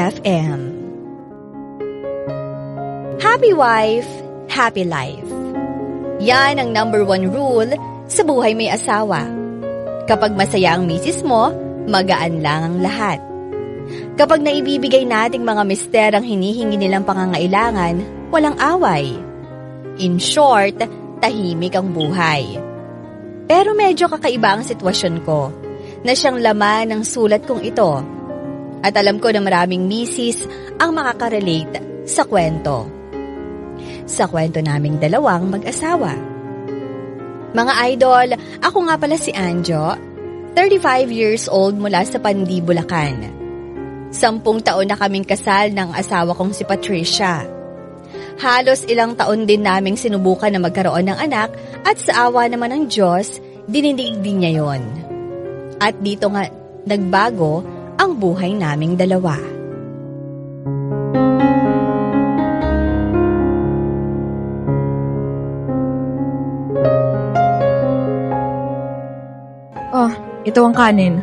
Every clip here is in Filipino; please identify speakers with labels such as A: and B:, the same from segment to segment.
A: FM. Happy wife, happy life. Yan ang number 1 rule sa buhay may asawa. Kapag masaya ang misis mo, magaan lang ang lahat. Kapag naibibigay nating mga mister ang hinihingi nilang pangangailangan, walang away. In short, tahimik ang buhay. Pero medyo kakaiba ang sitwasyon ko, na siyang laman ng sulat kong ito. At alam ko na maraming misis ang makaka-relate sa kwento. Sa kwento naming dalawang mag-asawa. Mga idol, ako nga pala si Anjo, 35 years old mula sa Pandi, Bulacan. 10 taon na kaming kasal ng asawa kong si Patricia. Halos ilang taon din naming sinubukan na magkaroon ng anak at sa awa naman ng Diyos, dinidig din niya yon. At dito nga nagbago ang buhay naming dalawa.
B: Oh, ito ang kanin.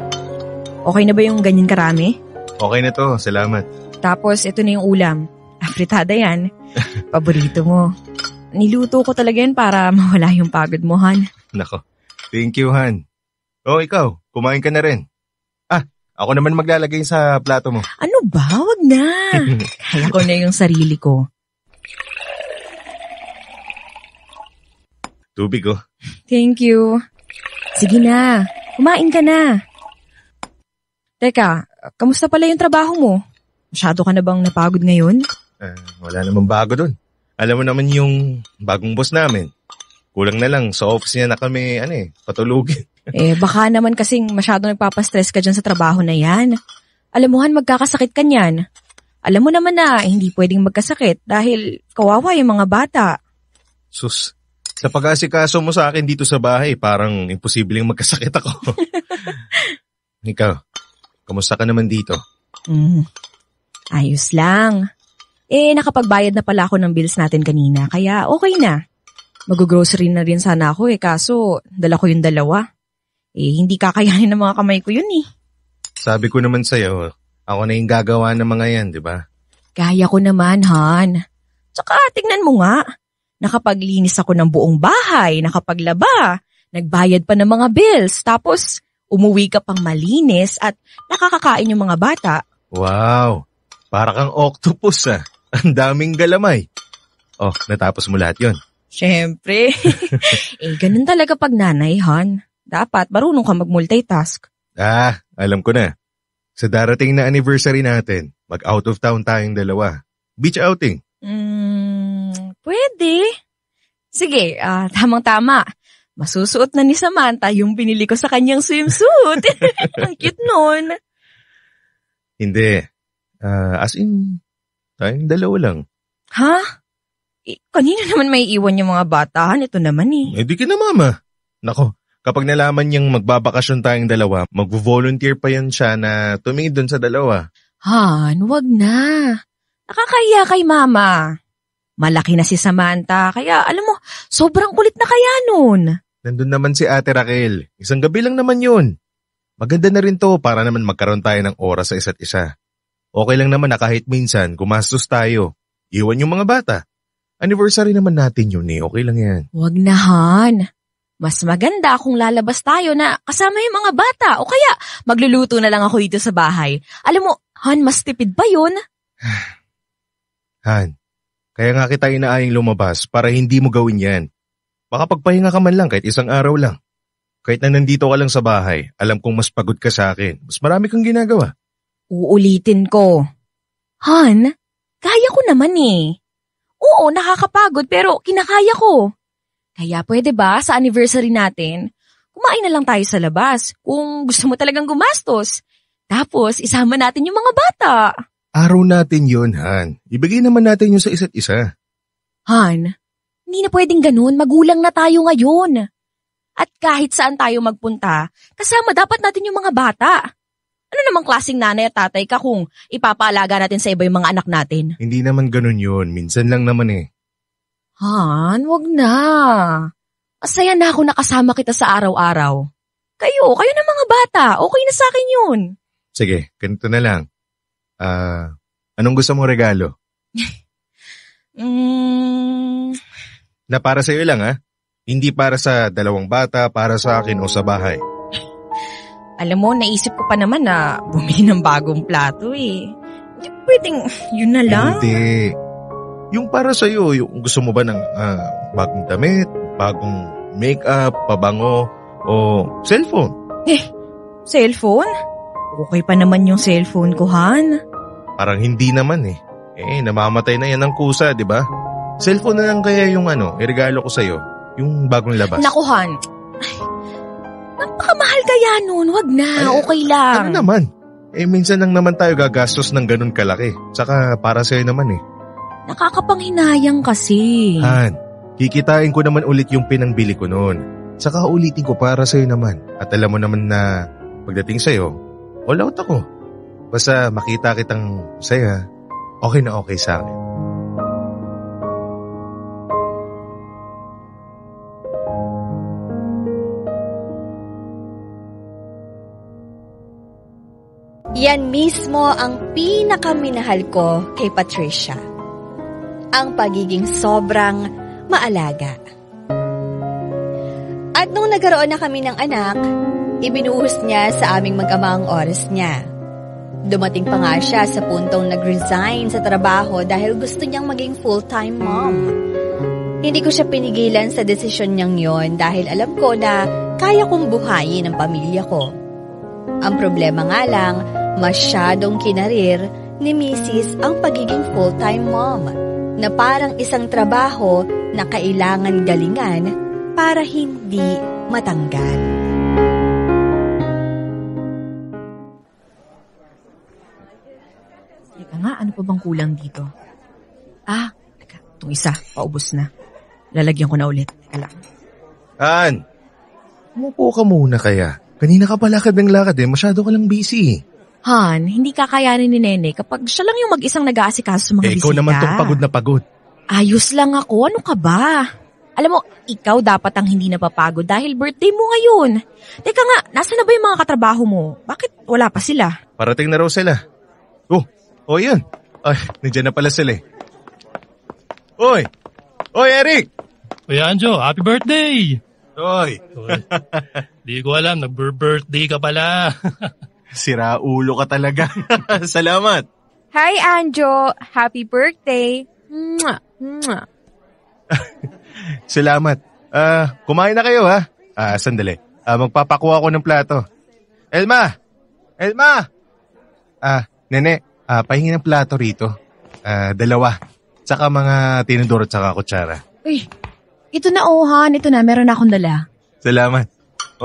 B: Okay na ba yung ganyan karami?
C: Okay na to, salamat.
B: Tapos ito na yung ulam. Afritada yan. Paborito mo. Niluto ko talaga yan para mawala yung pagod mo, Han.
C: Nako, thank you, Han. Oh, ikaw, kumain ka na rin. Ako naman maglalagay sa plato mo.
B: Ano ba? Wag na. Kaya ko na yung sarili ko.
C: Tubig, oh.
B: Thank you. Sige na, kumain ka na. Teka, kamusta pala yung trabaho mo? Masyado ka na bang napagod ngayon?
C: Wala namang bago dun. Alam mo naman yung bagong boss namin. Kulang na lang sa office niya na kami, patulugin.
B: Baka naman kasing masyado nagpapastress ka dyan sa trabaho na yan. Alam mo, Han, magkakasakit ka niyan. Alam mo naman na hindi pwedeng magkasakit dahil kawawa yung mga bata.
C: Sus, sa pag-asikaso mo sa akin dito sa bahay, parang imposibleng magkasakit ako. Ikaw, kamusta ka naman dito?
B: Ayos lang. Nakapagbayad na pala ako ng bills natin kanina, kaya okay na. Mag-grocery na rin sana ako kaso dala ko yung 2. Hindi kakayanin ng mga kamay ko yun
C: Sabi ko naman sa'yo, ako na yung gagawa ng mga yan, di ba?
B: Kaya ko naman, Han. Tsaka tignan mo nga, nakapaglinis ako ng buong bahay, nakapaglaba, nagbayad pa ng mga bills, tapos umuwi ka pang malinis at nakakakain yung mga bata.
C: Wow, para kang octopus Ang daming galamay. Oh, natapos mo lahat yon.
B: Siyempre. Ganun talaga pag nanay, Han. Dapat marunong ka mag-multitask.
C: Alam ko na. Sa darating na anniversary natin, mag-out of town tayong 2. Beach outing.
B: Pwede. Sige, tamang-tama. Masusuot na ni Samantha yung pinili ko sa kanyang swimsuit. Ang cute nun.
C: Hindi. As in, tayong 2 lang.
B: Ha? Kanina naman may iwan yung mga bata. Ito naman
C: Di ka na, mama. Nako, kapag nalaman niyang magbabakasyon tayong 2, magvo-volunteer pa yan siya na tumingin doon sa 2.
B: Han, wag na. Nakakahiya kay mama. Malaki na si Samantha, kaya alam mo, sobrang kulit na kaya nun.
C: Nandun naman si Ate Raquel. Isang gabi lang naman yun. Maganda na rin to para naman magkaroon tayo ng oras sa isa't isa. Okay lang naman na kahit minsan gumastos tayo. Iwan yung mga bata. Anniversary naman natin yun Okay lang yan.
B: Wag na, Han. Mas maganda kung lalabas tayo na kasama yung mga bata o kaya magluluto na lang ako dito sa bahay. Alam mo, Han, mas tipid pa yun.
C: Han, kaya nga kita inaayang lumabas para hindi mo gawin yan. Baka pagpahinga ka man lang kahit isang araw lang. Kahit na nandito ka lang sa bahay, alam kong mas pagod ka sa akin. Mas marami kang ginagawa.
B: Uulitin ko. Han, kaya ko naman Oo, nakakapagod pero kinakaya ko. Kaya pwede ba sa anniversary natin, kumain na lang tayo sa labas kung gusto mo talagang gumastos. Tapos isama natin yung mga bata.
C: Araw natin yun, Han. Ibigay naman natin yun sa isa't isa.
B: Han, hindi na pwedeng ganun. Magulang na tayo ngayon. At kahit saan tayo magpunta, kasama dapat natin yung mga bata. Ano namang klaseng nanay at tatay ka kung ipapaalaga natin sa iba yung mga anak natin?
C: Hindi naman ganun yun. Minsan lang naman
B: Han, wag na. Masaya na ako nakasama kita sa araw-araw. Kayo ng mga bata. Okay na sa akin yun.
C: Sige, ganito na lang. Anong gusto mong regalo? Na para sa'yo lang ha? Hindi para sa dalawang bata, para sa akin o sa bahay.
B: Alam mo, naisip ko pa naman na bumili ng bagong plato eh. Hindi pwedeng yun na lang.
C: Hindi. Yung para sa'yo, yung gusto mo ba ng bagong damit, bagong makeup, pabango, o cellphone?
B: Cellphone? Okay pa naman yung cellphone ko, Han.
C: Parang hindi naman eh. Namamatay na yan ng kusa, di ba? Cellphone na lang kaya yung iregalo ko sa'yo. Yung bagong labas.
B: Naku, Han. Ay, napakamahal kaya nun. Wag na, okay lang.
C: Ano naman? Minsan lang naman tayo gagastos ng ganun kalaki. Saka para sa'yo naman eh.
B: Nakakapanghinayang kasi.
C: Han, kikitain ko naman ulit yung pinangbili ko noon. Saka ulitin ko para sa'yo naman. At alam mo naman na pagdating sa'yo, all out ako. Basta makita kitang saya, okay na okay sa akin.
A: Yan mismo ang pinakaminahal ko kay Patricia. Ang pagiging sobrang maalaga. At nung nagkaroon na kami ng anak, ibinuhos niya sa aming mag-ama ang oras niya. Dumating pa nga siya sa puntong nag-resign sa trabaho dahil gusto niyang maging full-time mom. Hindi ko siya pinigilan sa desisyon niyang yon dahil alam ko na kaya kong buhayin ang pamilya ko. Ang problema nga lang, masyadong kinarir ni Mrs. ang pagiging full-time mom na parang isang trabaho na kailangan galingan para hindi matanggal.
B: Teka nga, ano pa bang kulang dito? Teka, itong isa, paubos na. Lalagyan ko na ulit. Teka lang.
C: Han, umupo ka muna kaya. Kanina ka pa lakad ng lakad masyado ka lang busy.
B: Han, hindi kakayanin ni Nene kapag siya lang yung mag-isang nag-aasikaso sa mga bisita.
C: Ikaw naman tong pagod na pagod.
B: Ayos lang ako, ano ka ba? Alam mo, ikaw dapat ang hindi napapagod dahil birthday mo ngayon. Teka nga, nasa na ba yung mga katrabaho mo? Bakit wala pa sila?
C: Parating na raw sila. Yun. Ay, nandiyan na pala sila eh. Oy, Eric!
D: Kuya Anjo, happy birthday!
C: Oy.
D: Di ko alam, nag-birthday ka pala.
C: Sira ulo ka talaga. Salamat.
B: Hi, Anjo! Happy birthday! Mwah! Mwah!
C: Salamat. Kumain na kayo ha? Sandali. Magpapakuha ko ng plato. Elma! Nene, pahingi ng plato rito. 2. Tsaka mga tinidor at saka kutsara.
B: Uy, ito na Han. Ito na, meron na akong dala.
C: Salamat.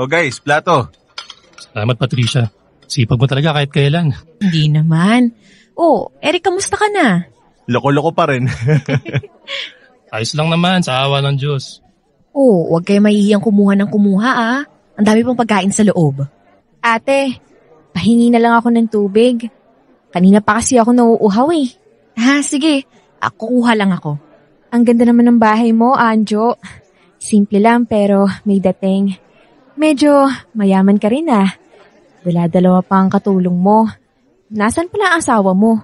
C: Guys, plato.
D: Salamat, Patricia. Sipag mo talaga kahit kailan.
B: Hindi naman. Eric, kamusta ka na?
C: Loko-loko pa rin.
D: Ayos lang naman, sa awa ng Diyos.
B: Huwag kayo mahihiyang kumuha ng kumuha Ang dami pang pagkain sa loob. Ate, pahingi na lang ako ng tubig. Kanina pa kasi ako nauuhaw eh. Sige. Kukuha lang ako.
E: Ang ganda naman ng bahay mo, Anjo. Simple lang pero may dating. Medyo mayaman ka rin Dala-dalawa pa ang katulong mo. Nasaan pala ang asawa mo?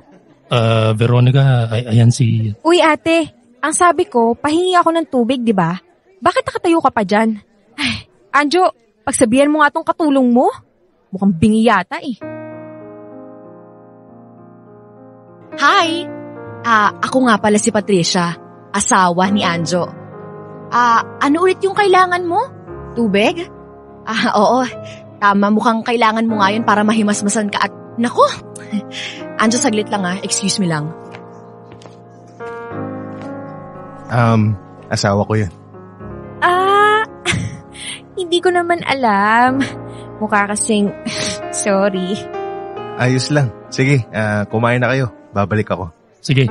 D: Veronica, ayan si...
E: Uy ate, ang sabi ko, pahingi ako ng tubig, di ba? Bakit nakatayo ka pa dyan? Ay, Anjo, pagsabihan mo nga tong katulong mo. Mukhang bingi yata
B: Hi! Ako nga pala si Patricia, asawa ni Anjo. Ano ulit yung kailangan mo? Tubig? Oo. Tama, mukhang kailangan mo nga yun para mahimasmasan ka at... Naku! Anjo, saglit lang excuse me lang.
C: Asawa ko yun.
E: Hindi ko naman alam. Mukha kasing... sorry.
C: Ayos lang. Sige, kumain na kayo. Babalik ako.
D: Sige.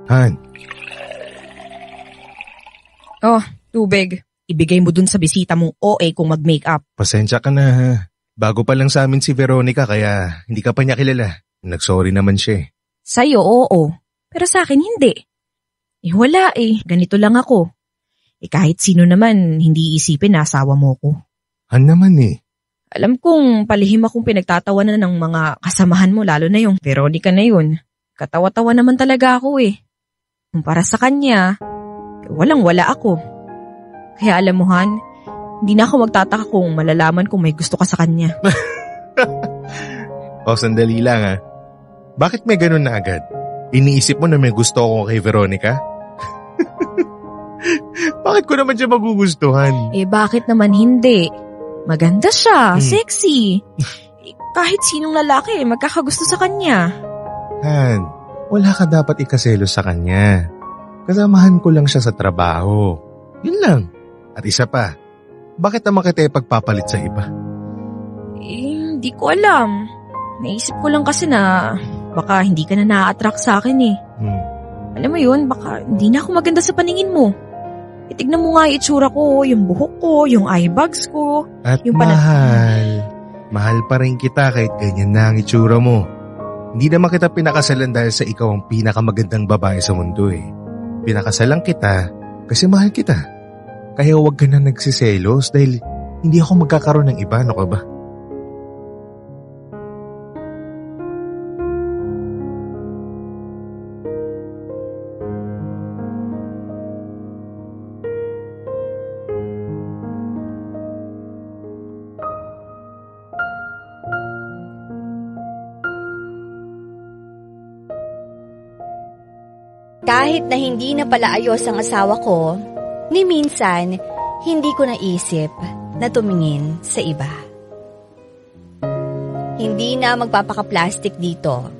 C: Han.
B: Tubig. Ibigay mo dun sa bisita mong OA kung mag-makeup.
C: Pasensya ka na. Bago pa lang sa amin si Veronica kaya hindi ka pa niya kilala. Nag-sorry naman siya
B: Sa'yo, oo. Pero sa akin, hindi. Wala Ganito lang ako. Kahit sino naman, hindi isipin na asawa mo ko.
C: Han naman
B: Alam kong palihim akong pinagtatawanan ng mga kasamahan mo, lalo na yung Veronica na yun. Katawa-tawa naman talaga ako Kumpara sa kanya, walang-wala ako. Kaya alam mo, Han, hindi na ako magtataka kung malalaman kung may gusto ka sa kanya.
C: Sandali lang Bakit may ganun na agad? Iniisip mo na may gusto ako kay Veronica? Bakit ko naman siya magugustuhan?
B: Bakit naman hindi? Maganda siya, sexy. Kahit sinong lalaki, magkakagusto sa kanya.
C: Han, wala ka dapat ikaselos sa kanya. Kasamahan ko lang siya sa trabaho. Yun lang. At isa pa, bakit naman kita ipagpapalit sa iba?
B: Hindi ko alam. Naisip ko lang kasi na baka hindi ka na na-attract sa akin Alam mo yun, baka hindi na ako maganda sa paningin mo. Tignan mo nga yung itsura ko, yung buhok ko, yung eye bags ko.
C: At
B: yung
C: mahal pa rin kita kahit ganyan na ang itsura mo. Hindi naman kita pinakasalan dahil sa ikaw ang pinakamagandang babae sa mundo Pinakasalan kita kasi mahal kita. Kaya huwag ka na nagsiselos dahil hindi ako magkakaroon ng iba, ano ka ba?
A: Kahit na hindi na pala ayos ang asawa ko, ni minsan, hindi ko naisip na tumingin sa iba. Hindi na magpapaka-plastic dito.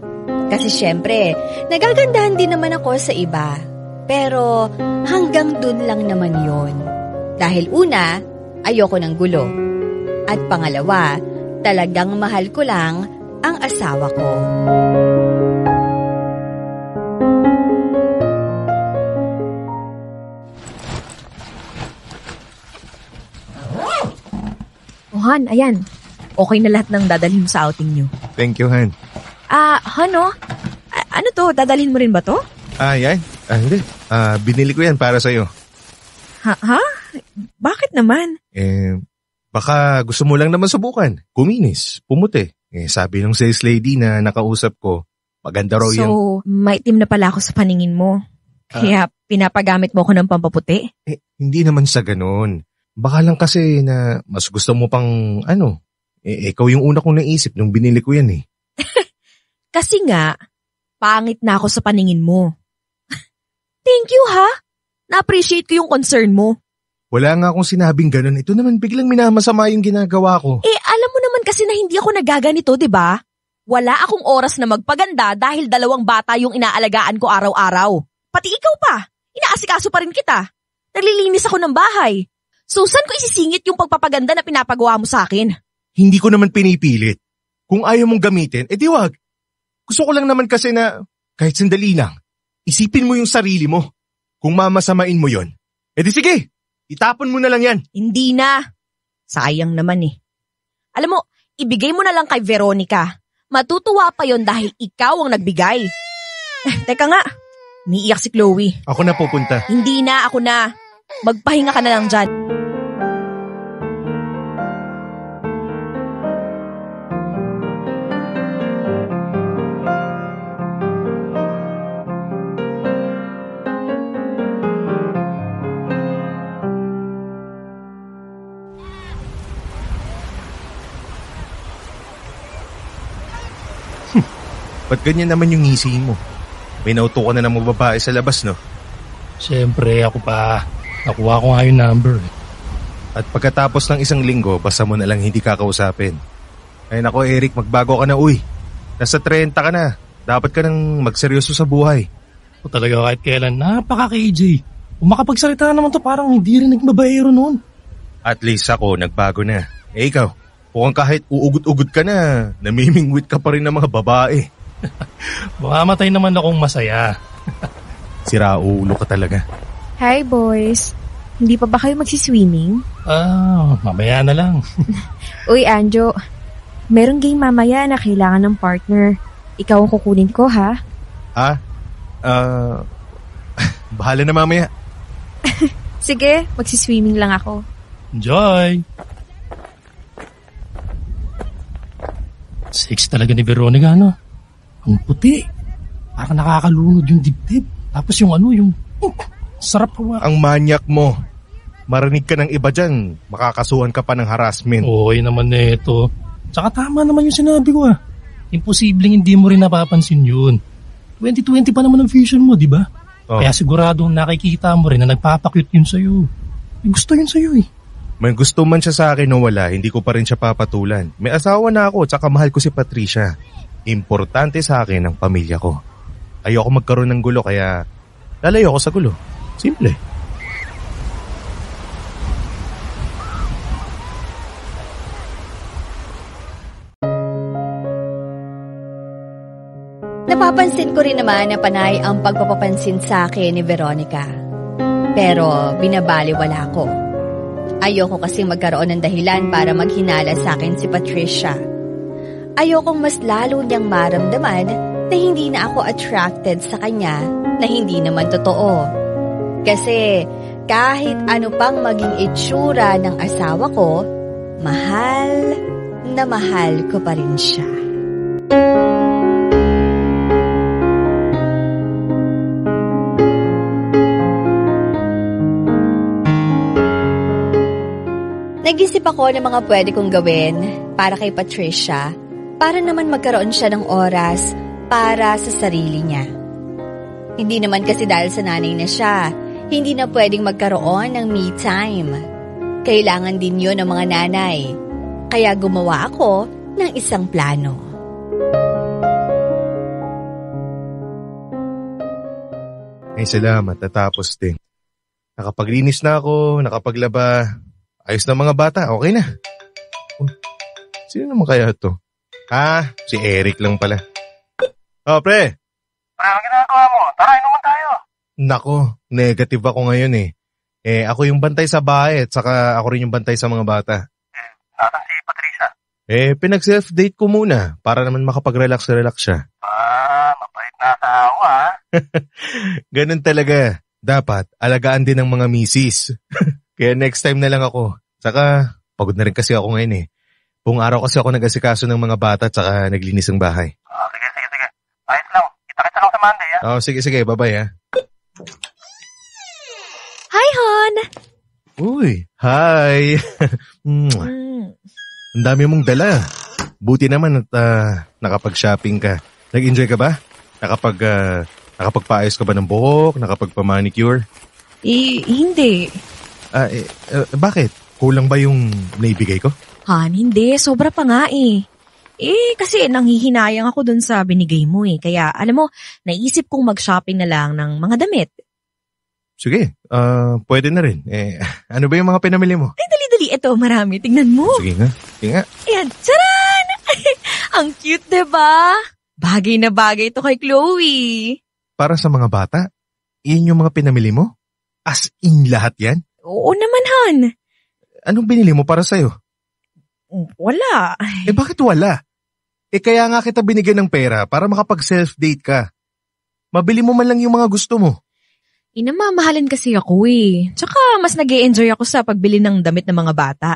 A: Kasi syempre, nagagandahan din naman ako sa iba. Pero hanggang dun lang naman yon. Dahil una, ayoko ng gulo. At pangalawa, talagang mahal ko lang ang asawa ko.
B: Han, ayan. Okay na lahat ng dadalhin mo sa outing nyo.
C: Thank you, Han.
B: Han, ano to? Dadalhin mo rin ba to?
C: Yan. Hindi. Binili ko yan para sa'yo.
B: Ha? Bakit naman?
C: Baka gusto mo lang naman subukan. Kuminis, pumuti. Sabi ng sales lady na nakausap ko, maganda raw yan.
B: So, maitim na pala ako sa paningin mo. Kaya pinapagamit mo ko ng pampaputi?
C: Hindi naman sa ganun. Baka lang kasi na mas gusto mo pang ikaw yung una kong naisip nung binili ko yan
B: Kasi nga, pangit na ako sa paningin mo. Thank you ha. Na-appreciate ko yung concern mo.
C: Wala nga akong sinabing ganun. Ito naman biglang minamasama yung ginagawa ko.
B: Alam mo naman kasi na hindi ako nagaganito, di ba? Wala akong oras na magpaganda dahil 2 bata yung inaalagaan ko araw-araw. Pati ikaw pa. Inaasikaso pa rin kita. Naglilinis ako ng bahay. So, saan ko isisingit yung pagpapaganda na pinapagawa mo sa akin?
C: Hindi ko naman pinipilit. Kung ayaw mong gamitin, di wag. Gusto ko lang naman kasi na, kahit sandali lang, isipin mo yung sarili mo. Kung mamasamain mo yon, di sige, itapon mo na lang yan.
B: Hindi na. Sayang naman Alam mo, ibigay mo na lang kay Veronica. Matutuwa pa yon dahil ikaw ang nagbigay. Teka nga, umiiyak si Chloe.
C: Ako na pupunta.
B: Hindi na, ako na. Magpahinga ka na lang dyan.
C: Ba't ganyan naman yung ngisi mo? May nauto ka na ng mga babae sa labas, no?
D: Siyempre, ako pa. Nakuha ko nga yung number.
C: At pagkatapos ng 1 linggo, basta mo na lang hindi kakausapin. Ay nako, Eric, magbago ka na, uy. Nasa 30 ka na. Dapat ka nang magseryoso sa buhay.
D: O talaga kahit kailan, napaka-KJ. Kung makapagsalita naman to, parang hindi rin nagbabayero noon.
C: At least ako, nagbago na. Ikaw, mukhang kahit uugot-ugot ka na, namimingwit ka pa rin ng mga babae.
D: Mamamatay naman akong masaya.
C: Siraulo ka talaga.
E: Hi boys. Hindi pa ba kayo magsiswimming?
D: Mamaya na lang.
E: Uy Anjo, merong game mamaya na kailangan ng partner. Ikaw ang kukunin ko ha.
C: Bahala na mamaya.
E: Sige, magsiswimming lang ako.
D: Enjoy! Sex talaga ni Veronica, ano? Ang puti. Parang nakakalunod yung dibdib. Tapos yung sarap hawa.
C: Ang manyak mo. Marinig ka ng iba dyan, makakasuhan ka pa ng harassment.
D: Oo, yun naman ito. Tsaka tama naman yung sinabi ko Imposibleng hindi mo rin napapansin yun. 2020 pa naman ang vision mo, di ba?
C: Oh.
D: Kaya siguradong nakikita mo rin na nagpapakyut yun sa'yo. May gusto yun sa'yo
C: May gusto man siya sa akin o wala, hindi ko pa rin siya papatulan. May asawa na ako, tsaka mahal ko si Patricia. Importante sa akin ang pamilya ko. Ayoko magkaroon ng gulo, kaya lalayo ako sa gulo. Simple.
A: Napapansin ko rin naman na panay ang pagpapapansin sa akin ni Veronica. Pero binabaliwala ko. Ayoko kasing magkaroon ng dahilan para maghinala sa akin si Patricia. Ayokong mas lalo niyang maramdaman na hindi na ako attracted sa kanya na hindi naman totoo. Kasi kahit ano pang maging itsura ng asawa ko, mahal na mahal ko pa rin siya. Nag-isip ako ng mga pwede kong gawin para kay Patricia para naman magkaroon siya ng oras para sa sarili niya. Hindi naman kasi dahil sa nanay na siya, hindi na pwedeng magkaroon ng me time. Kailangan din yun ng mga nanay. Kaya gumawa ako ng isang plano.
C: Ay, salamat. Natapos din. Nakapaglinis na ako, nakapaglaba. Ayos na mga bata, okay na. Sino naman kaya ito? Si Eric lang pala. Pre!
D: Pre, ang ginagawa mo? Tara, inuman tayo.
C: Nako, negative ako ngayon eh. Ako yung bantay sa bahay at saka ako rin yung bantay sa mga bata.
D: Nasaan si Patricia?
C: Pinag-self-date ko muna para naman makapag-relax siya.
D: Mabait na asawa
C: Ganun talaga. Dapat, alagaan din ng mga misis. Kaya next time na lang ako. Saka, pagod na rin kasi ako ngayon eh. Buong araw kasi ako nag-asikaso ng mga bata at saka naglinis ng bahay.
D: Sige. Ayos lang. Kita lang sa Monday,
C: Sige. Bye-bye,
E: Hi, hon!
C: Uy, hi! Ang dami mong dala. Buti naman at nakapag-shopping ka. Nag-enjoy ka ba? Nakapagpaayos ka ba ng buhok? Nakapagpa-manicure?
E: Hindi.
C: Bakit? Kulang ba yung naibigay ko?
B: Han, hindi. Sobra pa nga eh. Kasi nanghihinayang ako dun sa binigay mo eh. Kaya, alam mo, naisip kong mag-shopping na lang ng mga damit.
C: Sige, pwede na rin. Ano ba yung mga pinamili mo?
B: Ay, dali-dali. Ito, marami. Tingnan mo.
C: Sige nga.
B: Ayan, tsaran! Ang cute, diba? Bagay na bagay ito kay Chloe.
C: Para sa mga bata? Iyan yung mga pinamili mo? As in lahat yan?
B: Oo naman, Han.
C: Anong binili mo para sa'yo?
B: Wala.
C: Bakit wala? Kaya nga kita binigyan ng pera para makapag-self-date ka. Mabili mo man lang yung mga gusto mo.
B: Inamamahalin kasi ako eh. Tsaka mas nag-e-enjoy ako sa pagbili ng damit ng mga bata.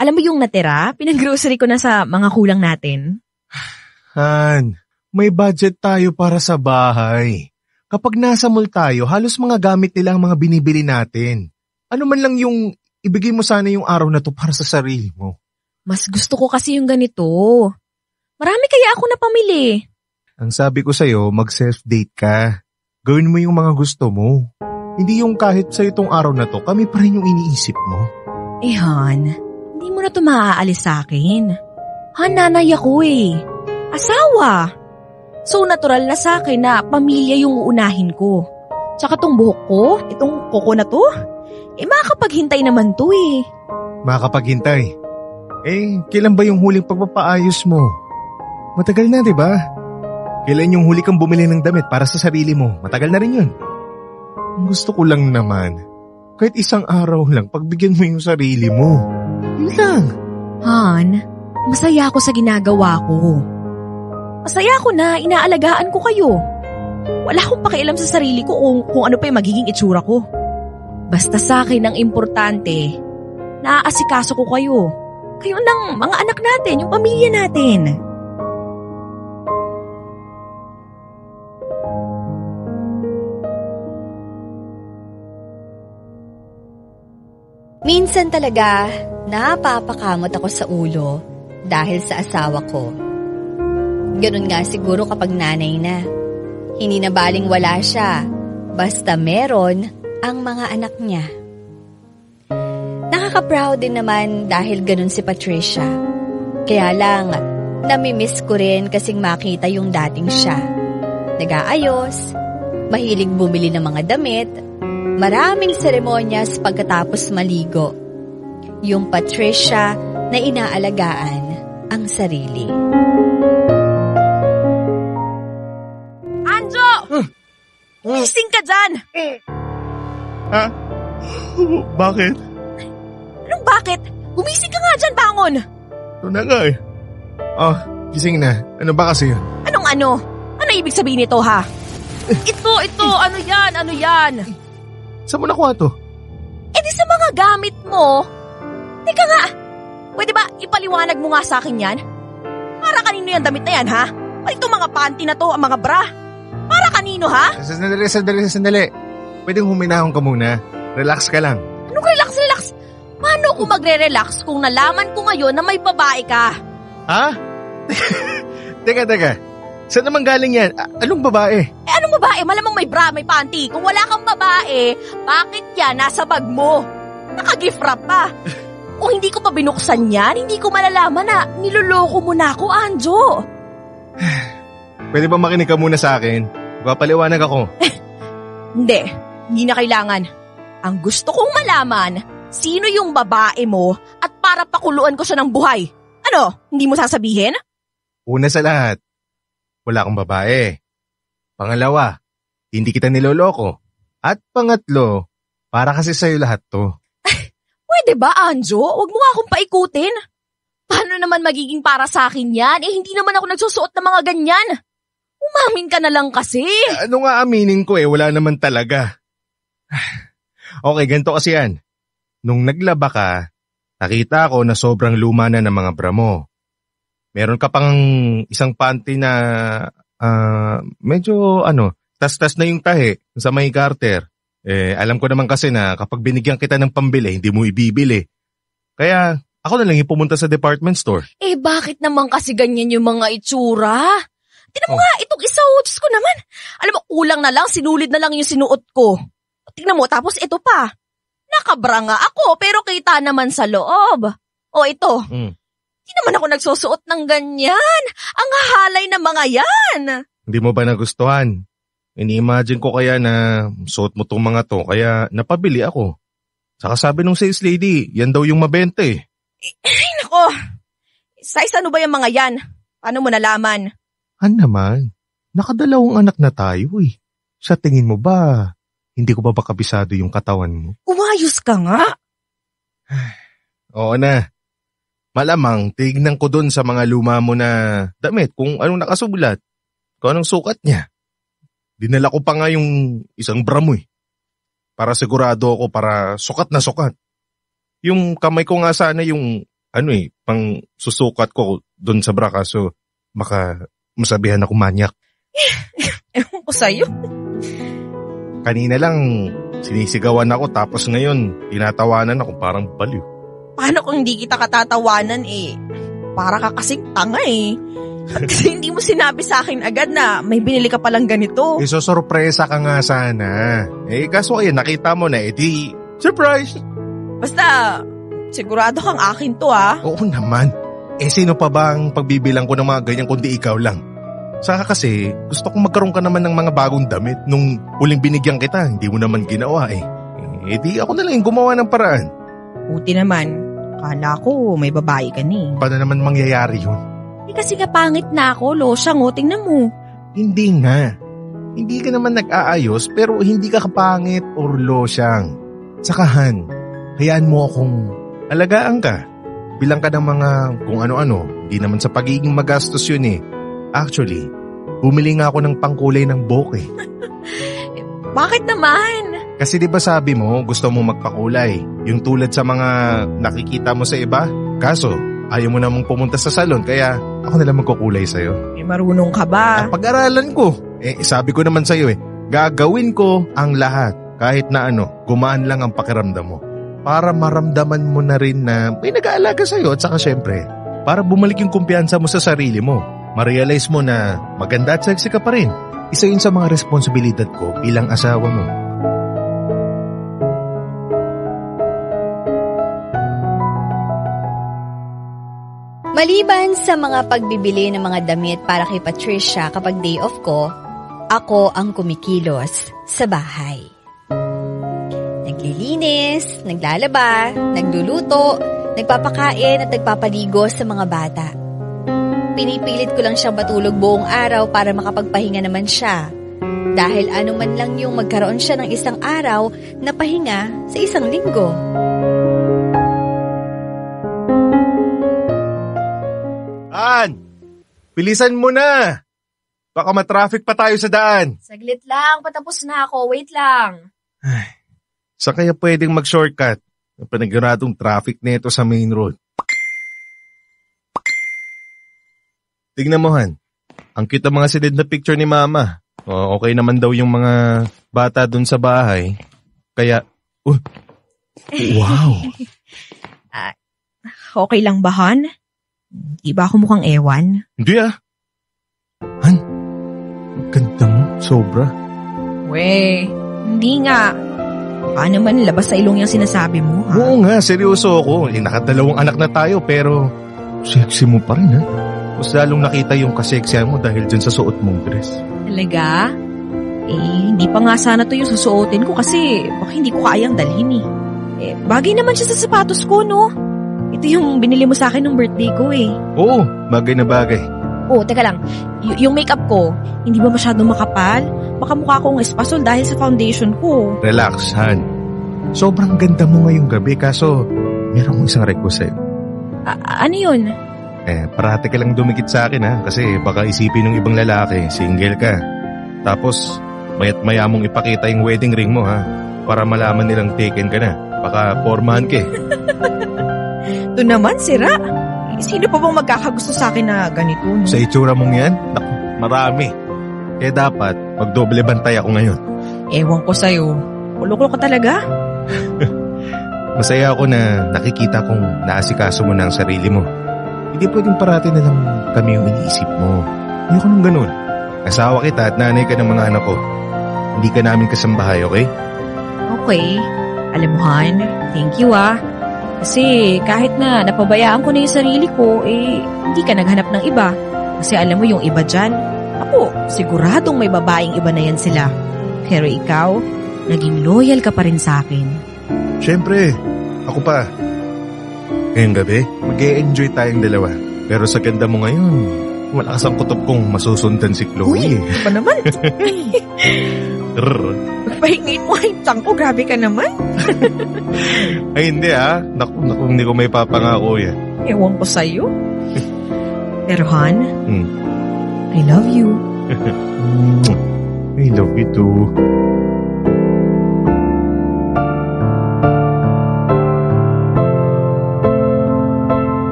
B: Alam mo yung natira, pinag-grocery ko na sa mga kulang natin.
C: Han, may budget tayo para sa bahay. Kapag nasa mall tayo, halos mga gamit nila ang mga binibili natin. Ano man lang yung ibigay mo sana yung araw na to para sa sarili mo.
B: Mas gusto ko kasi yung ganito. Marami kaya ako napamili.
C: Ang sabi ko sa'yo, mag-self-date ka. Gawin mo yung mga gusto mo. Hindi yung kahit sa itong araw na to, kami pa rin yung iniisip mo.
B: Han, hindi mo na ito maaalis sa akin. Han, nanay ako eh. Asawa. So natural na sa akin na pamilya yung uunahin ko. Tsaka tong buhok ko, itong kuko na to, makakapaghintay naman to eh.
C: Makakapaghintay? Kailan ba yung huling pagpapaayos mo? Matagal na, di ba? Kailan yung huli kang bumili ng damit para sa sarili mo? Matagal na rin yun. Ang gusto ko lang naman, kahit isang araw lang, pagbigyan mo yung sarili mo. Yun lang.
B: Han, masaya ako sa ginagawa ko. Masaya ako na inaalagaan ko kayo. Wala akong pakialam sa sarili ko kung ano pa yung magiging itsura ko. Basta sa akin ang importante, naaasikaso ko kayo. Kayo ng mga anak natin, yung pamilya natin.
A: Minsan talaga, napapakamot ako sa ulo dahil sa asawa ko. Ganun nga siguro kapag nanay na. Hindi na baling wala siya, basta meron ang mga anak niya. Nakaka-proud din naman dahil ganun si Patricia. Kaya lang, namimiss ko rin kasing makita yung dating siya. Nag-aayos, mahilig bumili ng mga damit, maraming seremonyas pagkatapos maligo. Yung Patricia na inaalagaan ang sarili.
B: Anjo! Gising ka dyan!
C: Ha? Bakit?
B: Anong bakit? Gumising ka nga dyan, bangon!
C: Ito na nga eh. Gising na. Ano ba kasi yun?
B: Anong ano? Ano ibig sabihin nito, ha? Ito, ano yan?
C: Saan mo nakuha to?
B: Eh di sa mga gamit mo. Teka nga, pwede ba ipaliwanag mo nga sa akin yan? Para kanino yan damit na yan, ha? O itong mga panty na to, ang mga bra? Para kanino, ha?
C: Sandali. Pwedeng huminahon ka muna. Relax ka lang.
B: Anong relax? Paano ko magre-relax kung nalaman ko ngayon na may babae ka?
C: Ha? Teka. Saan naman galing yan? Anong babae?
B: Eh anong babae? Malamang may bra, may panty. Kung wala kang babae, bakit yan nasa bag mo? Naka-gift wrap pa. Kung hindi ko pa binuksan yan, hindi ko malalaman na niloloko mo na ako, Anjo.
C: Pwede ba makinig ka muna sa akin? Papaliwanag ako.
B: Hindi na kailangan. Ang gusto kong malaman, sino yung babae mo at para pakuluan ko siya ng buhay. Ano, hindi mo sasabihin?
C: Una sa lahat, wala akong babae. Pangalawa, hindi kita niloloko. At pangatlo, para kasi sa'yo lahat to.
B: Pwede ba, Anjo? Huwag mo nga akong paikutin. Paano naman magiging para sa akin yan? Eh, hindi naman ako nagsusuot ng mga ganyan. Umamin ka na lang kasi.
C: Ano nga aminin ko wala naman talaga. Okay, ganito kasi yan. Nung naglaba ka, nakita ko na sobrang luma na ng mga bra mo. Meron ka pang isang panty na medyo tas-tas na yung tahi sa may garter. Alam ko naman kasi na kapag binigyan kita ng pambili, hindi mo ibibili. Kaya ako na lang yung pumunta sa department store.
B: Eh bakit naman kasi ganyan yung mga itsura? Tingnan mo nga, itong isa, Diyos ko naman. Alam mo, kulang na lang, sinulid na lang yung sinuot ko. Tingnan mo, tapos ito pa. Nakabra nga ako, pero kita naman sa loob. O ito, Hindi naman ako nagsusuot ng ganyan. Ang hahalay ng mga yan.
C: Hindi mo ba nagustuhan? Ini-imagine ko kaya na suot mo tong mga to, kaya napabili ako. Saka sabi nung sales lady, yan daw yung mabenta eh.
B: Ay, nako. Size ano ba yung mga yan? Paano mo nalaman?
C: Naman, nakadalawang anak na tayo eh. Sa tingin mo ba, hindi ko ba kabisado yung katawan mo?
B: Umayos ka nga.
C: Oo na. Malamang, tignan ko dun sa mga luma mo na damit kung anong nakasulat, kung anong sukat niya. Dinala ko pa nga yung isang bra mo eh. Para sigurado ako para sukat na sukat. Yung kamay ko nga sana yung pang susukat ko dun sa bra kaso baka masabihan ako manyak.
B: Ewan ko sa'yo.
C: Kanina lang sinisigawan ako tapos ngayon tinatawanan ako parang baliw.
B: Paano kung hindi kita katatawanan eh? Para ka kasing tanga eh. Kasi hindi mo sinabi sa akin agad na may binili ka palang ganito.
C: Sorpresa ka nga sana. Kaso nakita mo na di surprise.
B: Basta, sigurado kang akin to ah.
C: Oo naman. Sino pa ba ang pagbibilang ko ng mga ganyan kundi ikaw lang? Saka kasi gusto kong magkaroon ka naman ng mga bagong damit nung huling binigyan kita. Hindi mo naman ginawa eh. Di ako na lang yung gumawa ng paraan.
B: Buti naman. Kala ko may babae ka ni.
C: Paano naman mangyayari yun?
B: Kasi nga pangit na ako, losyang tingnan mo.
C: Hindi nga. Hindi ka naman nag-aayos pero hindi ka kapangit or losyang. Sakahan, hayaan mo akong alagaan ka. Bilang ka ng mga kung ano-ano, hindi naman sa pagiging magastos yun eh. Actually, Bumili nga ako ng pangkulay ng buhok eh.
B: Bakit naman?
C: Kasi di ba sabi mo gusto mo magpakulay, yung tulad sa mga nakikita mo sa iba? Kaso, ayaw mo namang pumunta sa salon kaya ako na lang magkukulay sa'yo.
B: Marunong ka ba?
C: Pag-aralan ko. Sabi ko naman sa'yo gagawin ko ang lahat kahit na gumaan lang ang pakiramdam mo. Para maramdaman mo na rin na may nag-aalaga sa'yo at saka syempre, para bumalik yung kumpiyansa mo sa sarili mo. Ma-realize mo na maganda at sexy ka pa rin. Isa yun sa mga responsibilidad ko bilang asawa mo.
A: Maliban sa mga pagbibili ng mga damit para kay Patricia kapag day off ko, ako ang kumikilos sa bahay. Naglilinis, naglalaba, nagluluto, nagpapakain at nagpapaligo sa mga bata. Pinipilit ko lang siyang matulog buong araw para makapagpahinga naman siya. Dahil anuman lang yung magkaroon siya ng isang araw na pahinga sa isang linggo.
C: Han! Bilisan mo na! Baka matraffic pa tayo sa daan.
B: Saglit lang, patapos na ako. Wait lang.
C: Sa kaya pwedeng mag-shortcut? Ang paniguradong traffic nito sa main road. Tignan mo, Han. Ang cute ang mga silid na picture ni Mama. Okay naman daw yung mga bata dun sa bahay. Kaya, wow!
B: Okay lang ba, Han? Di ba ako mukhang ewan?
C: Hindi Han, ganda mo. Sobra.
B: We, hindi nga. Baka naman labas sa ilong yung sinasabi mo, ha?
C: Oo nga, seryoso ako. Nakadalawang anak na tayo pero sexy mo pa rin, ha? Mas lalong nakita yung kaseksyan mo dahil dyan sa suot mong dress.
B: Talaga? Hindi pa nga sana to yung susuotin ko kasi baka hindi ko kayang dalhin bagay naman siya sa sapatos ko, no? Ito yung binili mo sa akin nung birthday ko
C: Oo, bagay na bagay.
B: Teka lang. Yung makeup ko, hindi ba masyadong makapal? Baka mukha akong espasol dahil sa foundation ko.
C: Relax, Han. Sobrang ganda mo ngayong gabi kaso meron kong isang request sa'yo.
B: Ano yun?
C: Parati ka lang dumikit sa akin, ha? Kasi baka isipin ng ibang lalaki, single ka. Tapos, mayat-maya mong ipakita yung wedding ring mo, ha? Para malaman nilang taken ka na. Baka pormahan ka
B: Ito naman, sira. Sino pa bang magkakagusto sa akin na ganito, no?
C: Sa itsura mong yan, naku, marami. Kaya dapat, magdoble bantay ako ngayon.
B: Ewan ko sa'yo. Kulo-kulo ka talaga?
C: Masaya ako na nakikita kong naasikaso mo na ang sarili mo. Hindi pwedeng parati na lang kami yung iniisip mo. Hindi ko nang ganun. Asawa kita at nanay ka ng mga anak ko. Hindi ka namin kasambahay, okay?
B: Okay. Alam mo, Han, thank you Kasi kahit na napabayaan ko na yung sarili ko, hindi ka naghanap ng iba. Kasi alam mo yung iba dyan, ako, siguradong may babaeng iba na yan sila. Pero ikaw, naging loyal ka pa rin sa akin.
C: Siyempre, ako pa. Ngayong gabi, mag-e-enjoy tayong dalawa. Pero sa ganda mo ngayon, malakas ang kutob kong masusundan si Chloe.
B: Uy, pa naman. Pahingin mo yung tang ko, grabe ka naman.
C: Ay hindi Naku, hindi ko may papangako yan.
B: Ewan ko sa'yo. Pero Han, I love you.
C: I love you too.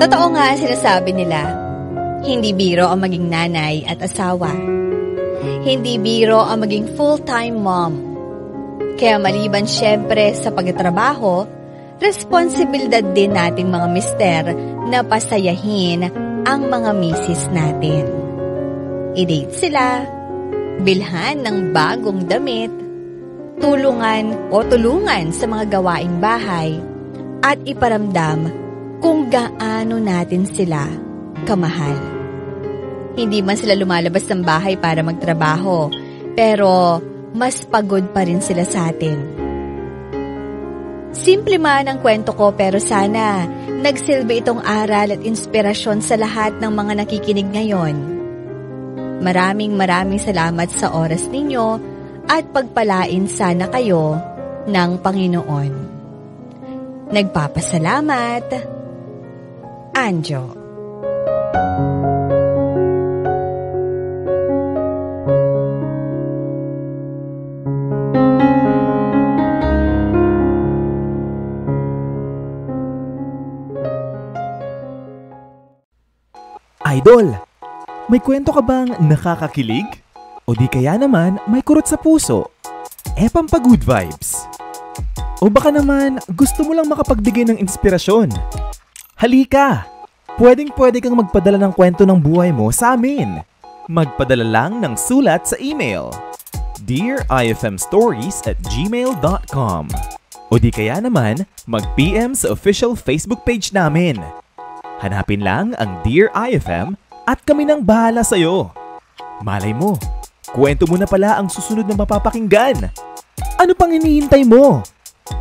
A: Totoo nga ang sinasabi nila, hindi biro ang maging nanay at asawa. Hindi biro ang maging full-time mom. Kaya maliban syempre sa pagtatrabaho, responsibilidad din nating mga mister na pasayahin ang mga misis natin. I-date sila, bilhan ng bagong damit, tulungan sa mga gawaing bahay, at iparamdam kung gaano natin sila kamahal. Hindi man sila lumalabas ng bahay para magtrabaho, pero mas pagod pa rin sila sa atin. Simple man ang kwento ko pero sana nagsilbi itong aral at inspirasyon sa lahat ng mga nakikinig ngayon. Maraming salamat sa oras ninyo at pagpalain sana kayo ng Panginoon. Nagpapasalamat, Anjo.
F: Idol, may kwento ka bang nakakakilig? O di kaya naman may kurot sa puso? Pampagood vibes. O baka naman gusto mo lang makapagbigay ng inspirasyon? Halika! Pwedeng-pwede kang magpadala ng kwento ng buhay mo sa amin. Magpadala lang ng sulat sa email dearifmstories@gmail.com o di kaya naman mag-PM sa official Facebook page namin. Hanapin lang ang Dear IFM at kami nang bahala sa'yo. Malay mo, kwento mo na pala ang susunod na mapapakinggan. Ano pang hinihintay mo?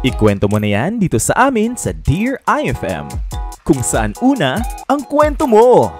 F: Ikwento mo na yan dito sa amin sa Dear IFM, kung saan una ang kwento mo.